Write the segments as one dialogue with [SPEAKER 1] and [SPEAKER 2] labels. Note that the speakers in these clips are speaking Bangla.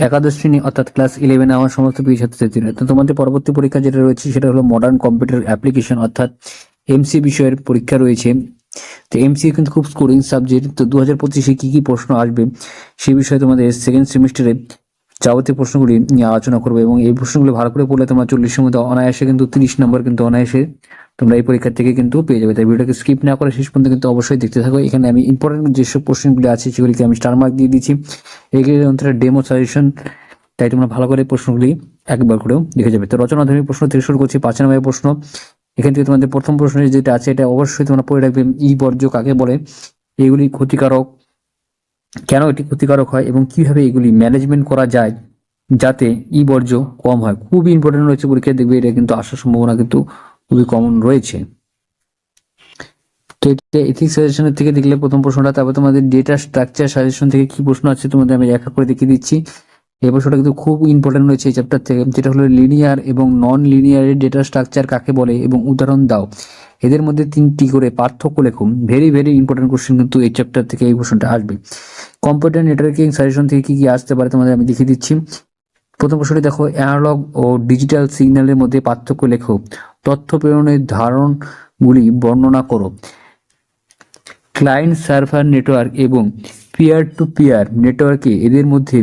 [SPEAKER 1] একাদশ শ্রেণী অর্থাৎ ক্লাস 11 আমার সমস্ত প্রিয় ছাত্রছাত্রীরা, তো তোমাদের পরবর্তী পরীক্ষা যেটা রয়েছে সেটা হলো মডার্ন কম্পিউটার অ্যাপ্লিকেশন অর্থাৎ এমসি বিষয়ের পরীক্ষা রয়েছে। তো এমসি কিন্তু খুব স্কোরিং সাবজেক্ট। তো 2025-এ কি কি প্রশ্ন আসবে সেই বিষয়ে তোমাদের সেকেন্ড সেমিস্টারে যাবতীয় প্রশ্নগুলি নিয়ে আলোচনা করবো, এবং এই প্রশ্নগুলি ভালো করে পড়লে তোমরা 40-এর মধ্যে অনায়াসে কিন্তু 30 নম্বর কিন্তু অনায়াসে তোমরা এই পরীক্ষা থেকে কিন্তু পেয়ে যাবে। তাই ভিডিওটাকে স্কিপ না করে শেষ পর্যন্ত কিন্তু অবশ্যই দেখতে থাকো। এখানে আমি ইম্পর্টেন্ট যেসব প্রশ্নগুলি আছে সেগুলিকে আমি স্টার মার্ক দিয়ে দিচ্ছি। এগুলি অন্তত ডেমো সাজেশন, তাই তোমরা ভালো করে প্রশ্নগুলি একবার করেও দেখে যাবে। তো রচনাধর্মী প্রশ্ন থেকে শুরু করছি। 5 নম্বরের প্রশ্ন। এখান থেকে তোমাদের প্রথম প্রশ্ন যেটা আছে এটা অবশ্যই তোমরা পড়ে রাখবে। ই বর্জ্য কাকে বলে, এগুলি ক্ষতিকারক, কেন এটি ক্ষতিকারক হয় এবং কিভাবে এগুলি ম্যানেজমেন্ট করা যায় যাতে ই বর্জ্য কম হয়। খুবই ইম্পর্টেন্ট রয়েছে পরীক্ষায়, দেখবে এটা কিন্তু আসার সম্ভাবনা কিন্তু খুবই কমন রয়েছে। তো এটা এথিক্স সাজেশনের থেকে দেখলে প্রথম প্রশ্নটা। তারপর তোমাদের ডেটা স্ট্রাকচার সাজেশন থেকে কি প্রশ্ন আছে তোমাদের আমি এক এক করে দেখিয়ে দিচ্ছি। এই প্রশ্নটা কিন্তু খুব ইম্পর্টেন্ট রয়েছে এই চ্যাপ্টার থেকে, যেটা হলো লিনিয়ার এবং নন লিনিয়ারের ডেটা স্ট্রাকচার কাকে বলে এবং উদাহরণ দাও, এদের মধ্যে 3টি করে পার্থক্য লেখো। ভেরি ভেরি ইম্পর্টেন্ট কোশ্চেন কিন্তু এই চ্যাপ্টার থেকে এই প্রশ্নটা আসবে। কম্পিউটার নেটওয়ার্কিং সাজেশন থেকে কি কি আসতে পারে তোমাদের আমি দেখিয়ে দিচ্ছি। প্রথম প্রশ্নটি দেখো, অ্যানালগ ও ডিজিটাল সিগন্যালের মধ্যে পার্থক্য লেখো। তথ্য প্রেরণের ধারণগুলি বর্ণনা করো। ক্লায়েন্ট সার্ভার নেটওয়ার্ক এবং পিয়ার টু পিয়ার নেটওয়ার্কে এদের মধ্যে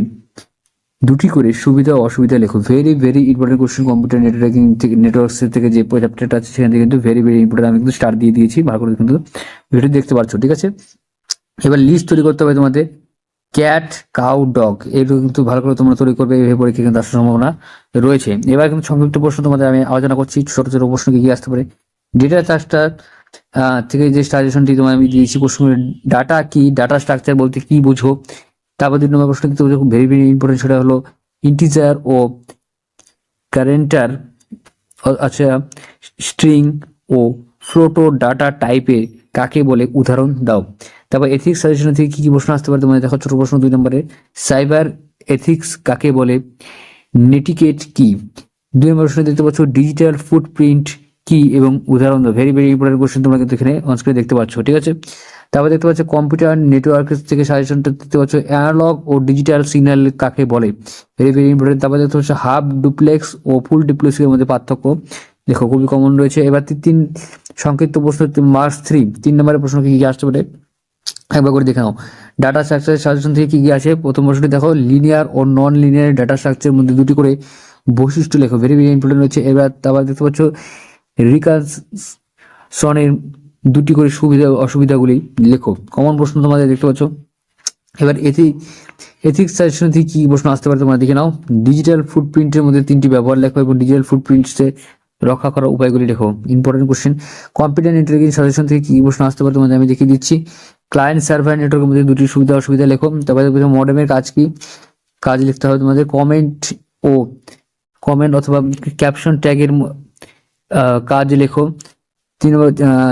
[SPEAKER 1] 2টি করে সুবিধা ও অসুবিধা লেখো। Very very important question computer networking থেকে, নেটওয়ার্কস থেকে যে চ্যাপ্টারটা আছে সেখান থেকে কিন্তু ভেরি ভেরি ইম্পর্টেন্ট। আমি কিন্তু স্টার দিয়ে দিয়েছি, ভালো করে কিন্তু ভিডিও দেখতে পাচ্ছ, ঠিক আছে। এবার লিস্ট তৈরি করতে হবে তোমাদের। ক্যাট, কাউ, ডগ, এগুলো কিন্তু ভালো করে তোমরা তৈরি করবে, এইভাবে পরীক্ষা কিন্তু আসার সম্ভাবনা রয়েছে। এবার কিন্তু সংক্ষিপ্ত প্রশ্ন তোমাদের আমি আলোচনা করছি। ছোট ছোট প্রশ্ন কি কি আসতে পারে। ডেটা স্ট্রাকচার থেকে যে সাজেশনটি তোমার আমি দিয়েছি প্রশ্ন, ডাটা কি, ডাটা স্ট্রাকচার বলতে কি বুঝো। তারপর 2 নম্বর প্রশ্ন কিন্তু ভেরি ভেরি ইম্পর্টেন্ট, সেটা হলো ইন্টিজার ও ক্যারেক্টার, আচ্ছা স্ট্রিং ও ফ্লোটো ডাটা টাইপের কাকে বলে উদাহরণ দাও। তারপর এথিক্স সাজেশন থেকে কি কি প্রশ্ন আসতে পারে তোমাদের দেখো। ছোট প্রশ্ন 2 নম্বরে, সাইবার এথিক্স কাকে বলে, নেটিকেট কি। 2 নম্বর প্রশ্ন দেখতে পাচ্ছ ডিজিটাল ফুটপ্রিন্ট কি এবং উদাহরণ দাও। ভেরি ভেরি ইম্পর্টেন্ট কোশ্চেন তোমরা কিন্তু এখানে অনস্ক্রিনে দেখতে পাচ্ছ, ঠিক আছে। তারপর দেখতে পাচ্ছ কম্পিউটার নেটওয়ার্ক থেকে সাজেশনটা দেখতে পাচ্ছ, অ্যানালগ ও ডিজিটাল সিগন্যাল কাকে বলে। Very very important. তারপর দেখতে পাচ্ছ হাফ ডুপ্লেক্স ও ফুল ডুপ্লেক্সের মধ্যে পার্থক্য দেখো, খুবই কমন রয়েছে। এবার 3 সংক্ষিপ্ত প্রশ্ন, মার্কস 3, 3 নম্বরের প্রশ্ন কি কি আসতে পারে একবার করে দেখে নাও। ডাটা স্ট্রাকচার সাজেশন থেকে কি কি আছে। প্রথম প্রশ্নটি দেখো, লিনিয়ার ও নন লিনিয়ার ডাটা স্ট্রাকচারের মধ্যে 2টি করে বৈশিষ্ট্য লেখো। ভেরি ভেরি ইম্পর্টেন্ট রয়েছে। এবার তারপর দেখতে পাচ্ছ রিকারসনের 2টি করে সুবিধা অসুবিধাগুলি লেখো। কমন প্রশ্ন তোমাদের দেখতে পাচ্ছ। এবার এথিক্স সাজেশন থেকে কি প্রশ্ন আসতে পারে তোমরা দেখে নাও। ডিজিটাল ফুটপ্রিন্টের মধ্যে 3টি ব্যবহার লেখো এবং ডিজিটাল ফুটপ্রিন্টসে রক্ষা করার উপায়গুলি লেখো। Important question. Computer networking suggestion থেকে কি প্রশ্ন আসতে পারে তোমাদের আমি দেখিয়ে দিচ্ছি। ক্লায়েন্ট সার্ভার নেটওয়ার্কের মধ্যে 2টি সুবিধা অসুবিধা লেখো। তারপরে মডেমের কাজ কি, কাজ লিখতে হবে তোমাদের। কমেন্ট অথবা ক্যাপশন ট্যাগের কাজ লেখো।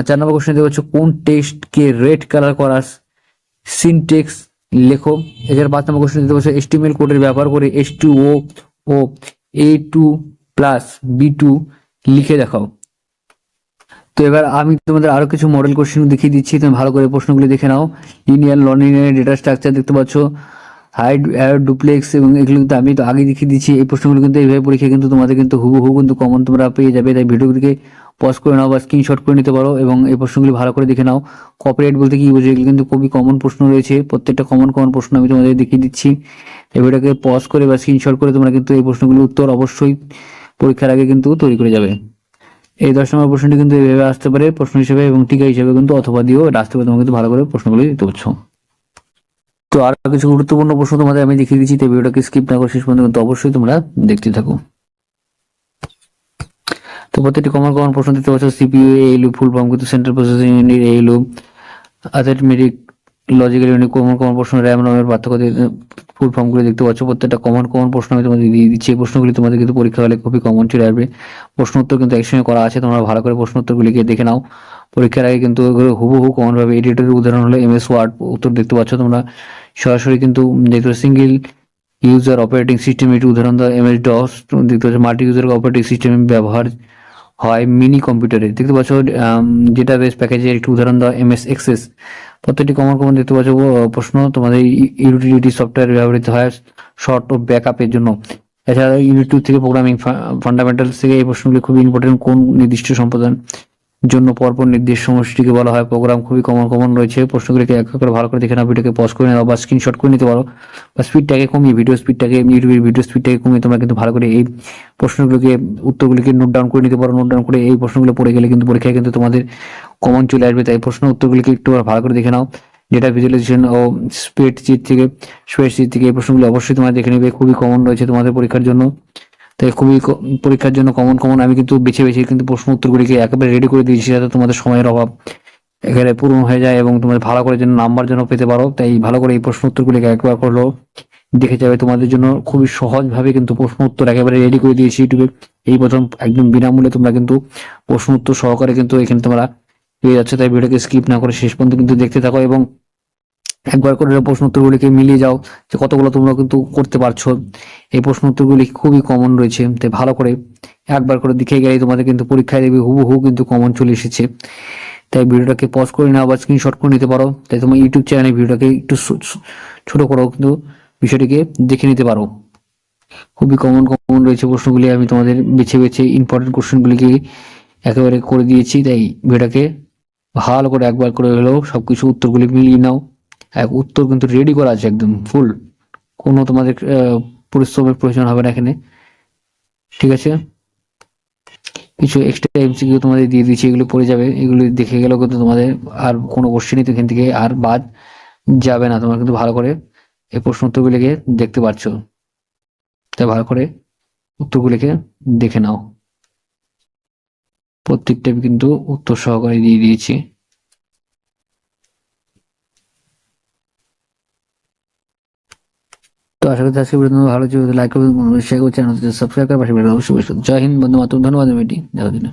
[SPEAKER 1] 4 নম্বর কোশ্চেন দেখতে পাচ্ছ, কোন টেক্সটকে রেড কালার করার সিনটেক্স লেখো। এছাড়া 5 নম্বর কোশ্চেন দেখতে পাচ্ছ, HTML কোডের ব্যবহার করে H2O ও A2 প্লাস B2 লিখে দেখাও। তো এবার আমি তোমাদের আরো কিছু মডেল কোশ্চেন দেখিয়ে দিচ্ছি, তুমি ভালো করে প্রশ্নগুলি দেখে নাও। Linear non linear data structure দেখতে পাচ্ছ, হাইড ডুপ্লেক্স, এবং এগুলো কিন্তু আমি তো আগে দেখিয়ে দিচ্ছি। এই প্রশ্নগুলো কিন্তু এইভাবে পরীক্ষা কিন্তু তোমাদের কিন্তু হুবহু কিন্তু কমন তোমরা পেয়ে যাবে। তাই ভিডিওগুলিকে পজ করে নাও বা স্ক্রিনশট করে নিতে পারো এবং এই প্রশ্নগুলি ভালো করে দেখে নাও। কপিরাইট বলতে কি বোঝো, এগুলো কিন্তু খুবই কমন প্রশ্ন রয়েছে। প্রত্যেকটা কমন প্রশ্ন আমি তোমাদের দেখিয়ে দিচ্ছি। এই ভিডিওকে পজ করে বা স্ক্রিনশট করে তোমরা কিন্তু এই প্রশ্নগুলির উত্তর অবশ্যই পরীক্ষার আগে কিন্তু তৈরি করে যাবে। এই 10 নম্বর প্রশ্নটি কিন্তু এইভাবে আসতে পারে প্রশ্ন হিসেবে এবং টিকা হিসেবে কিন্তু, অথবা দিয়েও আসতে পারে। তোমরা কিন্তু ভালো করে প্রশ্নগুলি দিতে পারছো। তো আর কিছু গুরুত্বপূর্ণ প্রশ্ন তোমাদের আমি দেখিয়ে দিচ্ছি, তাই ভিডিওটাকে স্কিপ না করে শেষ পর্যন্ত কিন্তু অবশ্যই তোমরা দেখতে থাকো। তো প্রত্যেকটি কমন প্রশ্ন দিতে পারছো। সিপিইউ এইলু ফুল ফর্ম কিন্তু central processing unit, ALU arithmetic logical unit. Common প্রশ্ন র্যাম রমের পার্থক্য ফুল ফর্মগুলি দেখতে পাচ্ছ। প্রত্যেকটা কমন প্রশ্ন আমি তোমাদের দিয়ে দিচ্ছি। এই প্রশ্নগুলি তোমাদের কিন্তু পরীক্ষা হলে খুবই কমন চলে আসবে। প্রশ্ন উত্তর কিন্তু একসঙ্গে করা আছে, তোমরা ভালো করে প্রশ্ন উত্তরগুলিকে দেখে নাও। পরীক্ষার আগে কিন্তু হুবহু কমন ভাবে। এডিটরের উদাহরণ হলো MS ওয়ার্ড, উত্তর দেখতে পাচ্ছ তোমরা সরাসরি কিন্তু দেখতে পাচ্ছ। সিঙ্গেল ইউজার অপারেটিং সিস্টেম, এটি উদাহরণ দাও। MS DOS দেখতে পাচ্ছ। মাল্টি ইউজার অপারেটিং সিস্টেম ব্যবহার হয় মিনি কম্পিউটারে। দেখতে পাচ্ছ ডেটাবেস প্যাকেজের একটি উদাহরণ দাও MS এক্সেস। প্রত্যেকটি কমন দেখতে পাচ্ছ প্রশ্ন তোমাদের ইউটিলিটি সফটওয়্যার ব্যবহৃত হয় শর্ট ও ব্যাকআপের জন্য। এছাড়া ইউটিউব থেকে প্রোগ্রামিং ফান্ডামেন্টালস থেকে এই প্রশ্নগুলি খুবই ইম্পর্টেন্ট। কোন নির্দিষ্ট সম্পাদন জন্য পরপর নির্দেশ সমষ্টিকে বলা হয় প্রোগ্রাম। খুবই কমন রয়েছে। প্রশ্নগুলিকে এক এক করে ভালো করে দেখে নাও, ভিডিওকে পজ করে নাও বা স্ক্রিনশট করে নিতে পারো, বা স্পিডটাকে কমিয়ে ভিডিও স্পিডটাকে ইউটিউবের ভিডিও স্পিডটাকে কমিয়ে তোমরা কিন্তু ভালো করে এই প্রশ্নগুলোকে উত্তরগুলিকে নোট ডাউন করে নিতে পারো। নোট ডাউন করে এই প্রশ্নগুলো পড়ে গেলে কিন্তু পরীক্ষায় কিন্তু তোমাদের কমন চলে আসবে। তাই প্রশ্ন উত্তরগুলিকে একটু ভালো করে দেখে নাও। ডেটা ভিজুয়ালাইজেশন ও স্প্রেডশিট থেকে এই প্রশ্নগুলো অবশ্যই তোমরা দেখে নেবে। খুবই কমন রয়েছে তোমাদের পরীক্ষার জন্য। তাই খুবই পরীক্ষার জন্য কমন আমি কিন্তু বেছে কিন্তু প্রশ্ন উত্তরগুলিকে একেবারে রেডি করে দিয়েছি, যাতে তোমাদের সময়ের অভাব এখানে পূরণ হয়ে যায় এবং তোমরা ভালো করে যেন নাম্বার যেন পেতে পারো। তাই ভালো করে এই প্রশ্ন উত্তরগুলিকে একবার করলেও দেখে যাবে। তোমাদের জন্য খুবই সহজভাবে কিন্তু প্রশ্ন উত্তর একেবারে রেডি করে দিয়েছি ইউটিউবে। এই প্রথম একদম বিনামূল্যে তোমরা কিন্তু প্রশ্ন উত্তর সহকারে কিন্তু এখানে তোমরা পেয়ে যাচ্ছে। তাই ভিডিওকে স্কিপ না করে শেষ পর্যন্ত কিন্তু দেখতে থাকো এবং একবার করে প্রশ্ন উত্তরগুলিকে মিলিয়ে যাও যে কতগুলো তোমরা কিন্তু করতে পারছো। এই প্রশ্ন উত্তরগুলি খুবই কমন রয়েছে, তাই ভালো করে একবার করে দেখে গেলেই তোমাদের কিন্তু পরীক্ষায় দেখবে হুবহু কিন্তু কমন চলে এসেছে। তাই ভিডিওটাকে পজ করে নাও বা স্ক্রিনশট করে নিতে পারো। তাই তোমার ইউটিউব চ্যানেলে ভিডিওটাকে একটু ছোট করো, কিন্তু বিষয়টিকে দেখে নিতে পারো। খুবই কমন রয়েছে প্রশ্নগুলি। আমি তোমাদের বেছে ইম্পর্টেন্ট কোশ্চেনগুলিকে একেবারে করে দিয়েছি। তাই ভিডিওটাকে ভালো করে একবার করে হলেও সবকিছু উত্তরগুলি মিলিয়ে নাও। উত্তর কিন্তু রেডি করা আছে একদম ফুল, কোনো তোমাদের পরিশ্রমের প্রয়োজন হবে না এখানে। ঠিক আছে, কিছু এক্সট্রা এমসিকিউ তোমাদের দিয়ে দিচ্ছি, এগুলো পড়ে যাবে। এগুলো দেখে গেলেও কিন্তু তোমাদের আর কোনো কোশ্চেনই তো এখান থেকে আর বাদ যাবে না। তোমরা কিন্তু ভালো করে এই প্রশ্ন উত্তরগুলিকে দেখতে পাচ্ছ। তাই ভালো করে উত্তরগুলিকে দেখে নাও। প্রত্যেকটা কিন্তু উত্তর সহকারে দিয়ে দিয়েছি। তো আশা করছি আজকে ভিডিও ভালো ছিল। লাইক করবেন, শেয়ার করবেন, চ্যানেল সাবস্ক্রাইব করে পাশে অবশ্যই। জয় হিন্দ, বন্ধু মাতরম। ধন্যবাদ ভিডিও দেখার জন্য।